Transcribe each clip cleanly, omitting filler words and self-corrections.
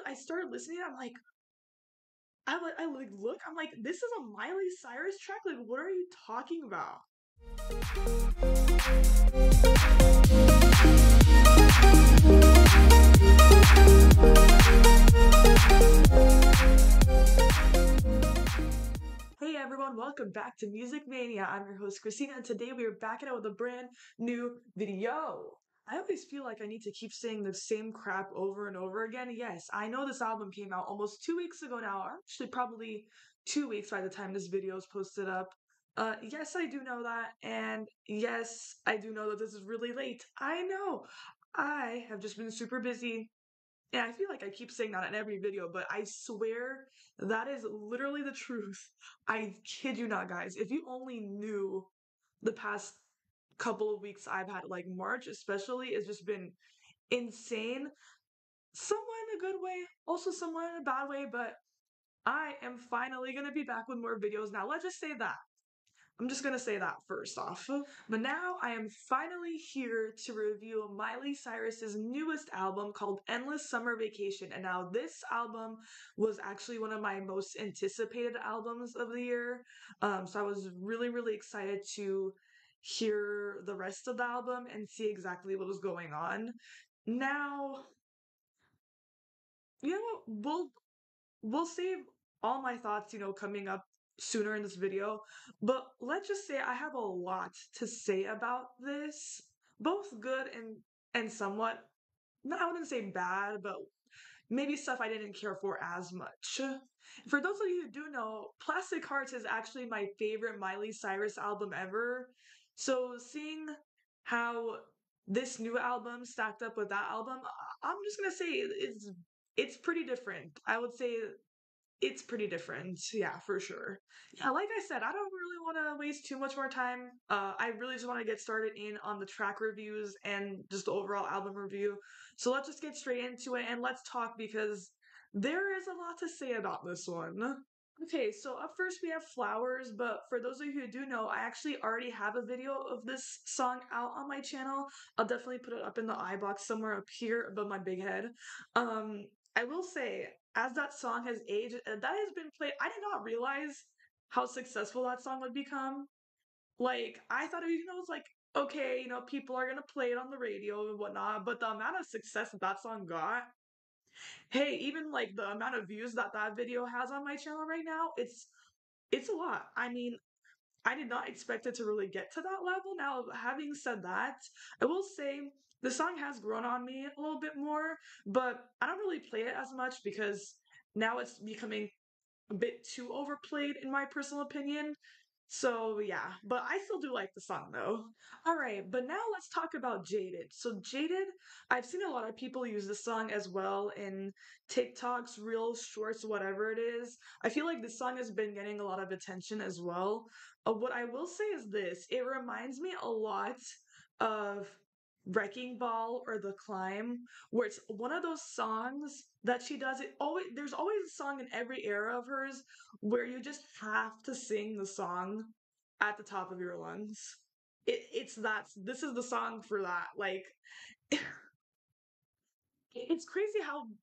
I started listening, I'm like, I like look, I'm like, this is a Miley Cyrus track. Like, what are you talking about? Hey everyone, welcome back to Music Mania. I'm your host Christina, and today we are back at it with a brand new video. I always feel like I need to keep saying the same crap over and over again. Yes, I know this album came out almost 2 weeks ago now, or actually probably 2 weeks by the time this video is posted up. Yes, I do know that, and yes, I do know that this is really late. I know. I have just been super busy, and I feel like I keep saying that in every video, but I swear that is literally the truth. I kid you not, guys. If you only knew the past couple of weeks I've had, like March especially, has just been insane. Somewhat in a good way, also somewhat in a bad way, but I am finally gonna be back with more videos now. Let's just say that. I'm just gonna say that first off. But now I am finally here to review Miley Cyrus's newest album called Endless Summer Vacation. And now this album was actually one of my most anticipated albums of the year. So I was really excited to hear the rest of the album and see exactly what was going on. Now, you know what? We'll save all my thoughts, coming up sooner in this video, but let's just say I have a lot to say about this, both good and somewhat, no, I wouldn't say bad, but maybe stuff I didn't care for as much. For those of you who do know, Plastic Hearts is actually my favorite Miley Cyrus album ever. So seeing how this new album stacked up with that album, I'm just gonna say it's pretty different. I would say it's pretty different. Yeah, for sure. Yeah, like I said, I don't really want to waste too much more time. I really just want to get started in on the track reviews and just the overall album review. So let's just get straight into it and let's talk because there is a lot to say about this one. Okay, so up first we have Flowers, but for those of you who do know, I actually already have a video of this song out on my channel. I'll definitely put it up in the I box somewhere up here above my big head. I will say, as that song has aged, that has been played, I did not realize how successful that song would become. Like, I thought it was like, okay, people are gonna play it on the radio and whatnot, but the amount of success that song got, hey, even like the amount of views that video has on my channel right now, it's a lot. I mean, I did not expect it to really get to that level. Now, having said that, I will say the song has grown on me a little bit more, but I don't really play it as much because now it's becoming a bit too overplayed in my personal opinion. So yeah, but I still do like the song though. All right, but now let's talk about Jaded. So Jaded, I've seen a lot of people use this song as well in TikToks, Reels, Shorts, whatever it is. I feel like this song has been getting a lot of attention as well. What I will say is this, it reminds me a lot of Wrecking Ball or The Climb, where it's one of those songs that she does. There's always a song in every era of hers where you just have to sing the song at the top of your lungs. This is the song for that. Like it's crazy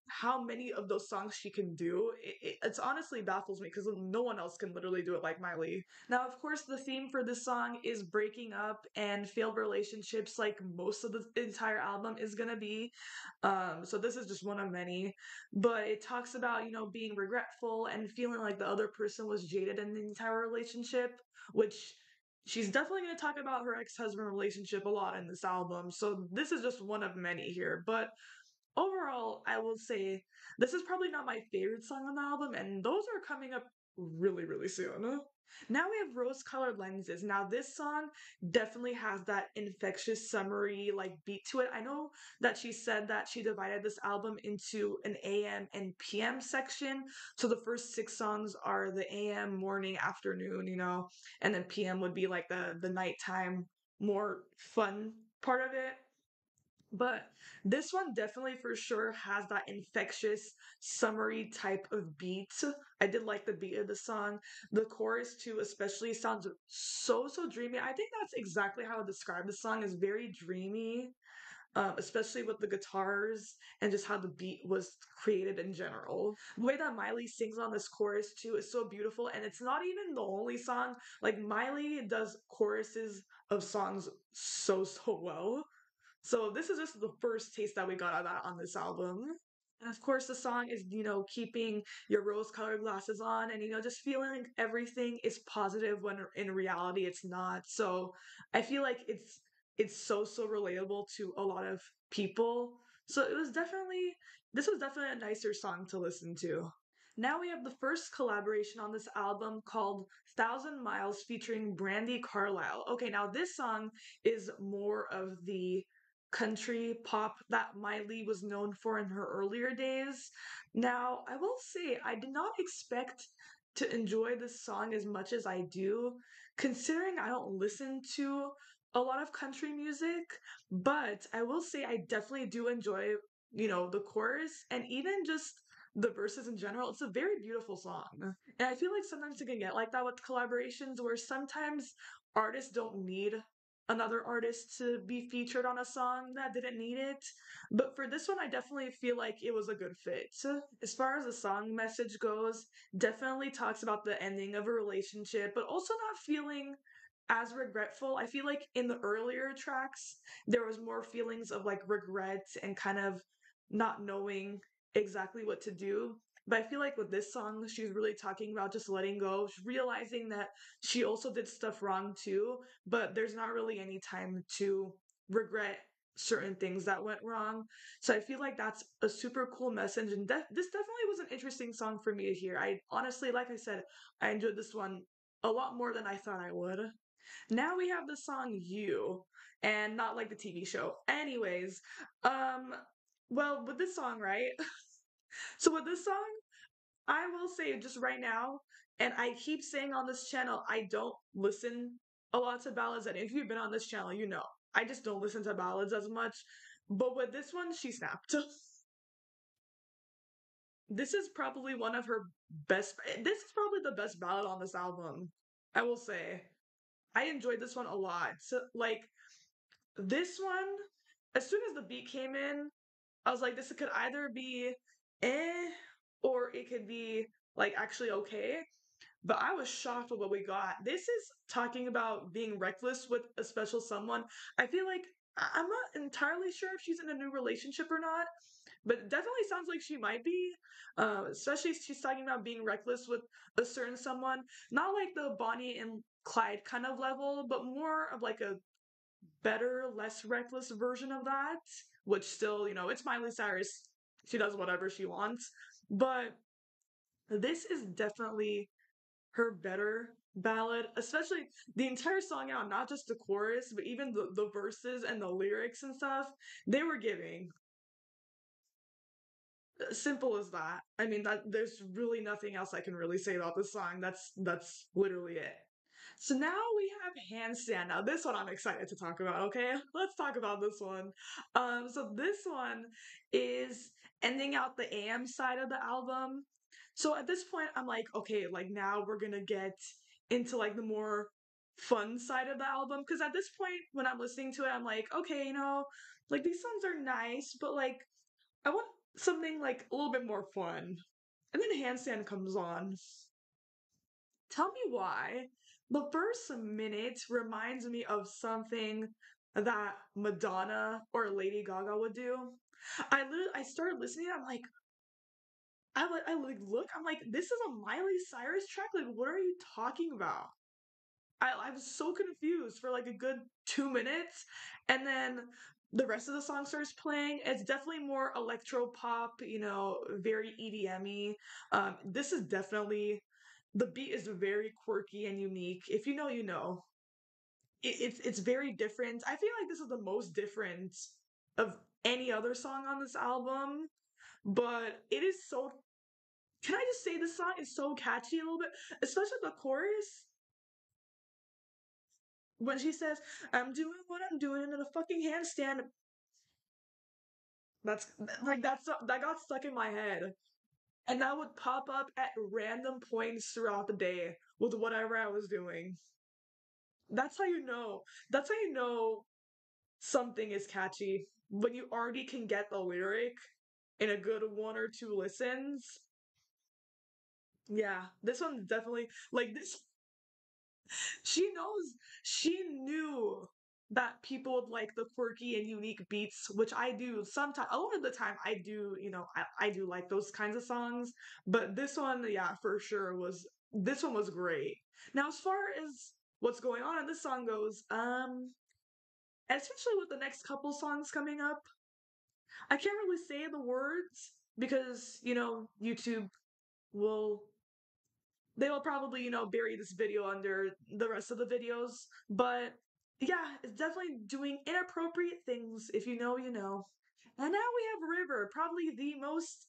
how many of those songs she can do. It's honestly baffles me because no one else can literally do it like Miley. Now, of course, the theme for this song is breaking up and failed relationships, like most of the entire album is gonna be. So this is just one of many, but it talks about being regretful and feeling like the other person was jaded in the entire relationship, which. She's definitely going to talk about her ex-husband relationship a lot in this album, so this is just one of many here. But overall, I will say this is probably not my favorite song on the album, and those are coming up really soon. Now we have Rose Colored Lenses. Now, this song definitely has that infectious, summery, like beat to it. I know that she said that she divided this album into an AM and PM section. So the first 6 songs are the AM, morning, afternoon, and then PM would be like the nighttime, more fun part of it. But this one definitely for sure has that infectious, summery type of beat. I did like the beat of the song. The chorus too, especially sounds so dreamy. I think that's exactly how I would describe the song is very dreamy. especially with the guitars and just how the beat was created in general. The way that Miley sings on this chorus too is so beautiful, and it's not even the only song. Like Miley does choruses of songs so well. So this is just the first taste that we got of that on this album. And of course, the song is, keeping your rose colored glasses on and, just feeling like everything is positive when in reality it's not. So I feel like it's so relatable to a lot of people. So this was definitely a nicer song to listen to. Now we have the first collaboration on this album called Thousand Miles featuring Brandy Carlisle. Okay, now this song is more of the country pop that Miley was known for in her earlier days. Now, I will say I did not expect to enjoy this song as much as I do, considering I don't listen to a lot of country music, but I will say I definitely do enjoy, the chorus and even just the verses in general. It's a very beautiful song. And I feel like sometimes it can get like that with collaborations where sometimes artists don't need another artist to be featured on a song that didn't need it. But for this one, I definitely feel like it was a good fit. As far as the song message goes, definitely talks about the ending of a relationship, but also not feeling as regretful. I feel like in the earlier tracks, there was more feelings of like regret and kind of not knowing exactly what to do. But I feel like with this song, she's really talking about just letting go, realizing that she also did stuff wrong too, but there's not really any time to regret certain things that went wrong. So I feel like that's a super cool message, and this definitely was an interesting song for me to hear. I honestly, like I said, I enjoyed this one a lot more than I thought I would. Now we have the song You, and not like the TV show. Anyways, um, well, with this song, right? So with this song, I will say just right now, and I keep saying on this channel, I don't listen a lot to ballads. And if you've been on this channel, you know, I just don't listen to ballads as much. But with this one, she snapped. This is probably one of her best, this is probably the best ballad on this album. I will say. I enjoyed this one a lot. So, like, this one, as soon as the beat came in, I was like, this could either be eh, or it could be like actually okay. But I was shocked with what we got. This is talking about being reckless with a special someone. I feel like I'm not entirely sure if she's in a new relationship or not, but it definitely sounds like she might be. Especially if she's talking about being reckless with a certain someone, not like the Bonnie and Clyde kind of level, but more of like a better, less reckless version of that. Which still, it's Miley Cyrus. She does whatever she wants, but this is definitely her better ballad, especially the entire song out, not just the chorus, but even the verses and the lyrics and stuff, they were giving. Simple as that. I mean, that there's really nothing else I can really say about this song. That's literally it. So now we have Handstand. Now this one I'm excited to talk about, okay? Let's talk about this one. So this one is ending out the AM side of the album. So at this point I'm like, okay, like now we're gonna get into like the more fun side of the album. Cause at this point when I'm listening to it, I'm like, okay, like these songs are nice, but like I want something like a little bit more fun. And then Handstand comes on. Tell me why. The first minute reminds me of something that Madonna or Lady Gaga would do. I started listening. I'm like, I like look. I'm like, this is a Miley Cyrus track. Like, what are you talking about? I was so confused for like a good 2 minutes, and then the rest of the song starts playing. It's definitely more electro pop, very EDM-y. This is definitely the beat is very quirky and unique. If you know, you know. It's very different. I feel like this is the most different of any other song on this album, but it is so. Can I just say this song is so catchy a little bit, especially the chorus when she says, "I'm doing what I'm doing in a fucking handstand." That's like that got stuck in my head, and that would pop up at random points throughout the day with whatever I was doing. That's how you know. That's how you know something is catchy. when you already can get the lyric in a good one or two listens. Yeah, this one definitely like this she knows she knew that people would like the quirky and unique beats, which I do sometimes. A lot of the time, I do, I do like those kinds of songs. But this one, yeah, for sure was this one was great. Now, as far as what's going on in this song goes, especially with the next couple songs coming up, I can't really say the words because YouTube will they will probably, bury this video under the rest of the videos. But yeah, it's definitely doing inappropriate things. If you know, you know. And now we have River, probably the most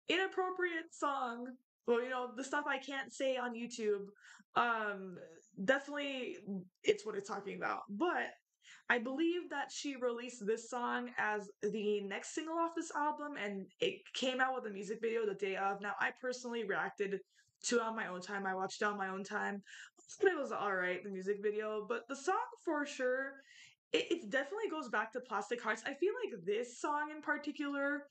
inappropriate song. Well, the stuff I can't say on YouTube. Um, Definitely, it's what it's talking about. But I believe that she released this song as the next single off this album, and it came out with a music video the day of. Now, I personally reacted to it on my own time. I watched it on my own time. I thought it was alright, the music video, but the song for sure, it definitely goes back to Plastic Hearts. I feel like this song in particular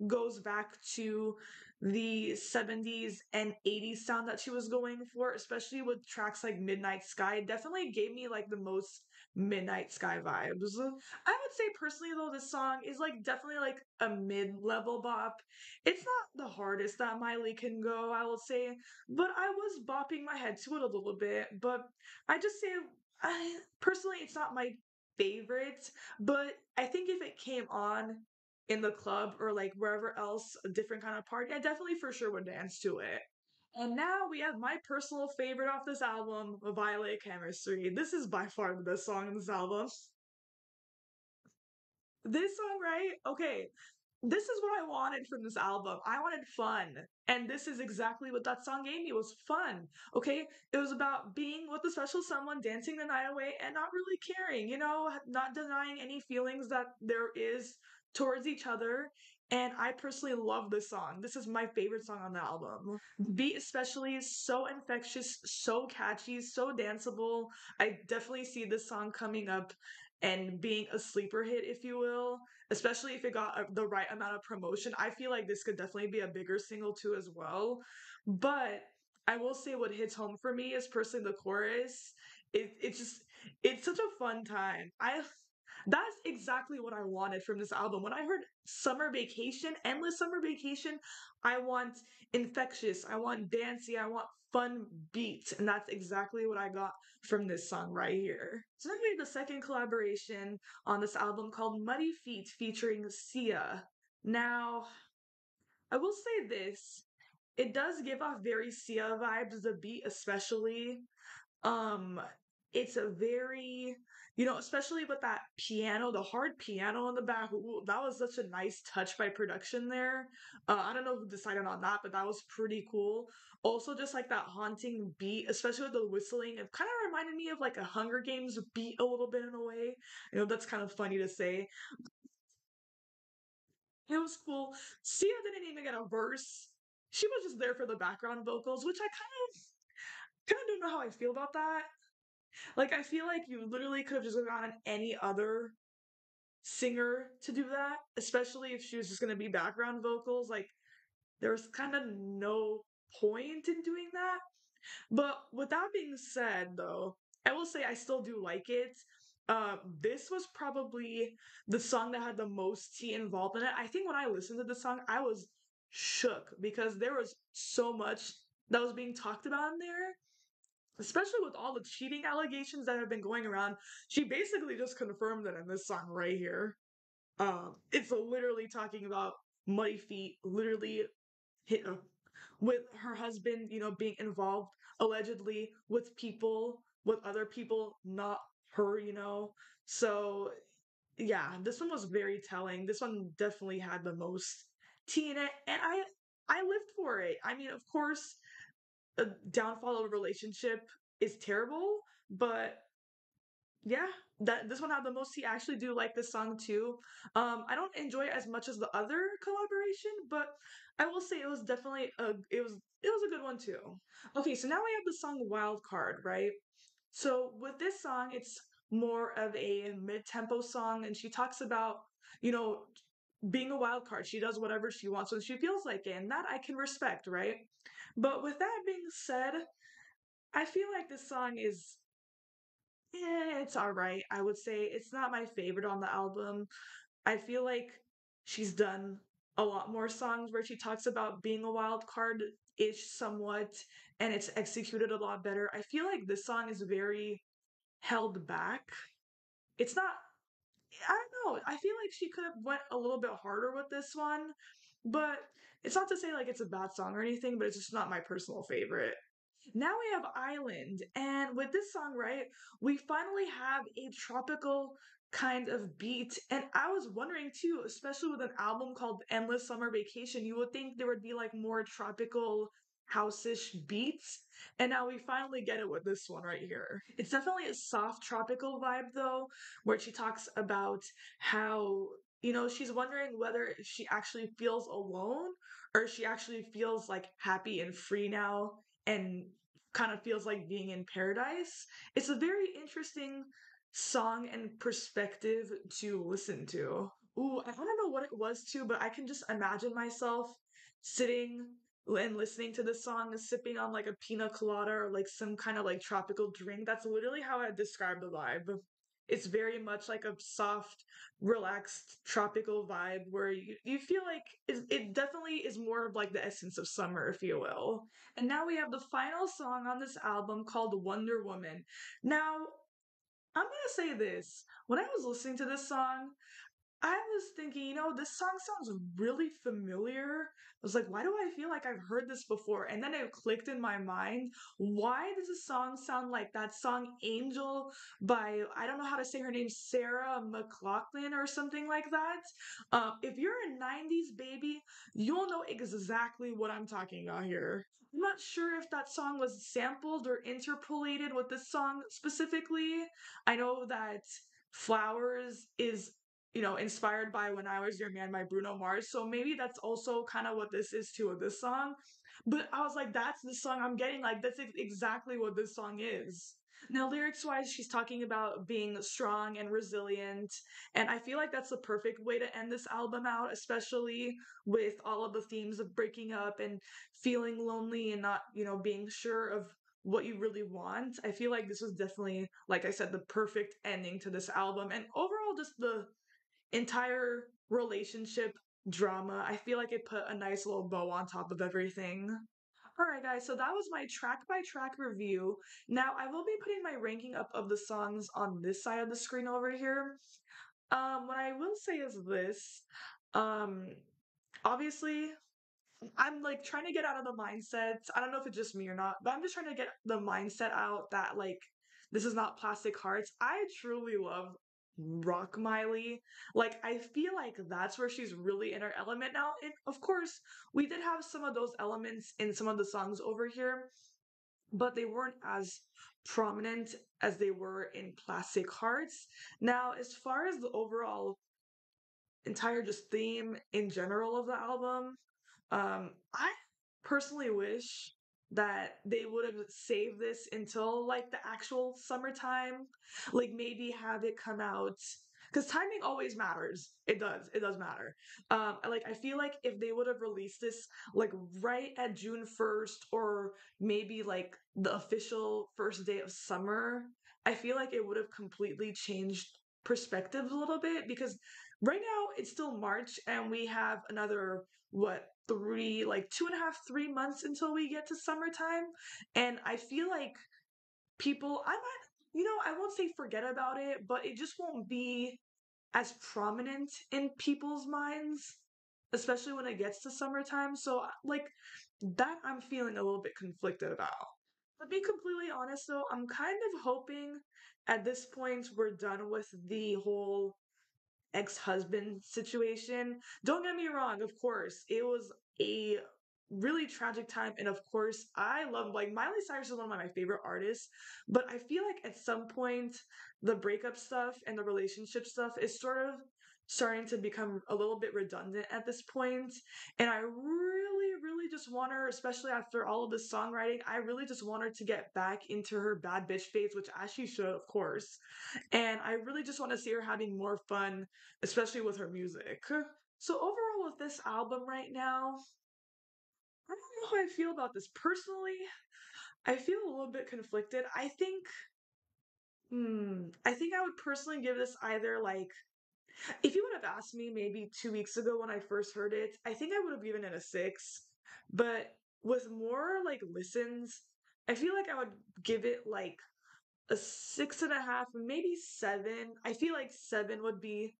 goes back to the 70s and 80s sound that she was going for, especially with tracks like Midnight Sky. It definitely gave me like the most Midnight Sky vibes. I would say personally though, this song is like definitely like a mid-level bop. It's not the hardest that Miley can go, I will say, but I was bopping my head to it a little bit. But I just say I personally it's not my favorite, but I think if it came on in the club or like wherever else, a different kind of party, I definitely for sure would dance to it. And now we have my personal favorite off this album, Violet Chemistry. This is by far the best song on this album. This song, right? Okay, this is what I wanted from this album. I wanted fun. And this is exactly what that song gave me was fun. Okay? It was about being with a special someone, dancing the night away, and not really caring, not denying any feelings that there is towards each other. And I personally love this song. This is my favorite song on the album. The beat especially is so infectious, so catchy, so danceable. I definitely see this song coming up and being a sleeper hit, if you will, especially if it got the right amount of promotion. I feel like this could definitely be a bigger single too as well. But I will say what hits home for me is personally the chorus. It's just it's such a fun time. I That's exactly what I wanted from this album. When I heard summer vacation, endless summer vacation, I want infectious, I want dancey, I want fun beats. And that's exactly what I got from this song right here. So then we have the second collaboration on this album called Muddy Feet featuring Sia. Now, I will say this. It does give off very Sia vibes, the beat especially. Um, it's a very, especially with that piano, the hard piano in the back. Ooh, that was such a nice touch by production there. I don't know who decided on that, but that was pretty cool. Also, just like that haunting beat, especially with the whistling, it kind of reminded me of like a Hunger Games beat a little bit in a way. That's kind of funny to say. It was cool. Sia didn't even get a verse. She was just there for the background vocals, which I kind of don't know how I feel about that. Like, I feel like you literally could have just gotten any other singer to do that, especially if she was just gonna be background vocals. Like, there's kind of no point in doing that. But with that being said, though, I will say I still do like it. This was probably the song that had the most tea involved in it. I think when I listened to the song, I was shook because there was so much that was being talked about in there, especially with all the cheating allegations that have been going around. She basically just confirmed it in this song right here. It's literally talking about Muddy Feet, literally hit with her husband, being involved allegedly with other people, not her. So yeah, this one was very telling. This one definitely had the most tea in it, and I lived for it. I mean, of course, a downfall of a relationship is terrible, but yeah, that this one had the most. He actually do like this song too. I don't enjoy it as much as the other collaboration, but I will say it was definitely a good one too. Okay, so now we have the song Wild Card, right? So with this song, it's more of a mid-tempo song, and she talks about, you know, being a wild card. She does whatever she wants when she feels like it, and that I can respect, right? But with that being said, I feel like this song is, it's all right. I would say it's not my favorite on the album. I feel like she's done a lot more songs where she talks about being a wild card ish somewhat, and it's executed a lot better. I feel like this song is very held back. It's not, I don't know. I feel like she could have went a little bit harder with this one, but it's not to say like it's a bad song or anything, but it's just not my personal favorite. Now we have Island, and with this song, right, we finally have a tropical kind of beat. And I was wondering too, especially with an album called Endless Summer Vacation, you would think there would be like more tropical house-ish beats. And now we finally get it with this one right here. It's definitely a soft tropical vibe though, where she talks about how, she's wondering whether she actually feels alone or she actually feels like happy and free now and kind of feels like being in paradise. It's a very interesting song and perspective to listen to. Ooh, I don't know what it was too, but I can just imagine myself sitting and listening to this song, sipping on like a pina colada or like some kind of like tropical drink. That's literally how I describe the vibe. It's very much like a soft, relaxed, tropical vibe where you feel like it definitely is more of like the essence of summer, if you will. And now we have the final song on this album called Wonder Woman. Now, I'm gonna say this. When I was listening to this song, I was thinking, this song sounds really familiar. I was like, why do I feel like I've heard this before? And then it clicked in my mind. Why does this song sound like that song Angel by, I don't know how to say her name, Sarah McLaughlin or something like that? If you're a 90s baby, you'll know exactly what I'm talking about here. I'm not sure if that song was sampled or interpolated with this song specifically. I know that Flowers is inspired by When I Was Your Man by Bruno Mars. So maybe that's also kind of what this is too with this song. But I was like, that's the song I'm getting. Like, that's exactly what this song is. Now, lyrics wise, she's talking about being strong and resilient. And I feel like that's the perfect way to end this album out, especially with all of the themes of breaking up and feeling lonely and not, being sure of what you really want. I feel like this was definitely, like I said, the perfect ending to this album. And overall, just the entire relationship drama. I feel like it put a nice little bow on top of everything. All right, guys, so that was my track by track review. Now, I will be putting my ranking up of the songs on this side of the screen over here. What I will say is this. Um, Obviously, I'm like trying to get out of the mindset. I don't know if it's just me or not, but I'm just trying to get the mindset out that like this is not Plastic Hearts. I truly love Rock Miley. Like I feel like that's where she's really in her element now. And of course, we did have some of those elements in some of the songs over here, but they weren't as prominent as they were in Plastic Hearts. Now, as far as the overall entire just theme in general of the album, I personally wish that they would have saved this until like the actual summertime. Like maybe have it come out because timing always matters. It does matter. Like I feel like if they would have released this like right at June 1st or maybe like the official first day of summer, I feel like it would have completely changed perspectives a little bit because right now it's still March and we have another what three like 2.5 3 months until we get to summertime, and I feel like people I might I won't say forget about it, but it just won't be as prominent in people's minds, especially when it gets to summertime. So like that I'm feeling a little bit conflicted about. To be completely honest though, I'm kind of hoping at this point we're done with the whole ex-husband situation. Don't get me wrong, of course, it was a really tragic time, and of course, I love like Miley Cyrus is one of my favorite artists, but I feel like at some point the breakup stuff and the relationship stuff is sort of starting to become a little bit redundant at this point, and I really, really just just want her, especially after all of this songwriting, I really just want her to get back into her bad bitch phase, which as she should, of course. And I really just want to see her having more fun, especially with her music. So overall with this album right now, I don't know how I feel about this. Personally, I feel a little bit conflicted. I think I would personally give this either like, if you would have asked me maybe 2 weeks ago when I first heard it, I think I would have given it a 6. But with more like listens, I feel like I would give it like a 6.5, maybe 7. I feel like 7 would be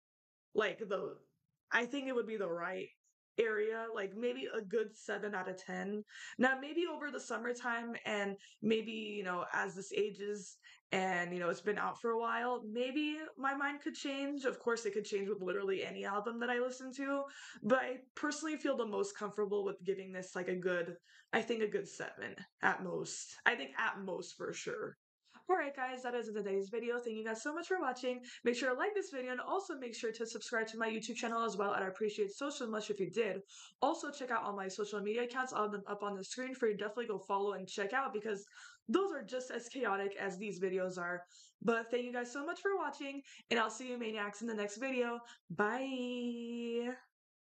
like I think it would be the right area, like maybe a good 7 out of 10. Now maybe over the summertime, and maybe as this ages, and it's been out for a while, maybe my mind could change. Of course it could change with literally any album that I listen to, but I personally feel the most comfortable with giving this like a good, I think a good 7 at most. I think at most for sure. Alright guys, that is today's video. Thank you guys so much for watching. Make sure to like this video, and also make sure to subscribe to my YouTube channel as well, and I appreciate it so much if you did. Also check out all my social media accounts. I'll have them up on the screen for you. Definitely go follow and check out, because those are just as chaotic as these videos are. But thank you guys so much for watching, and I'll see you maniacs in the next video. Bye!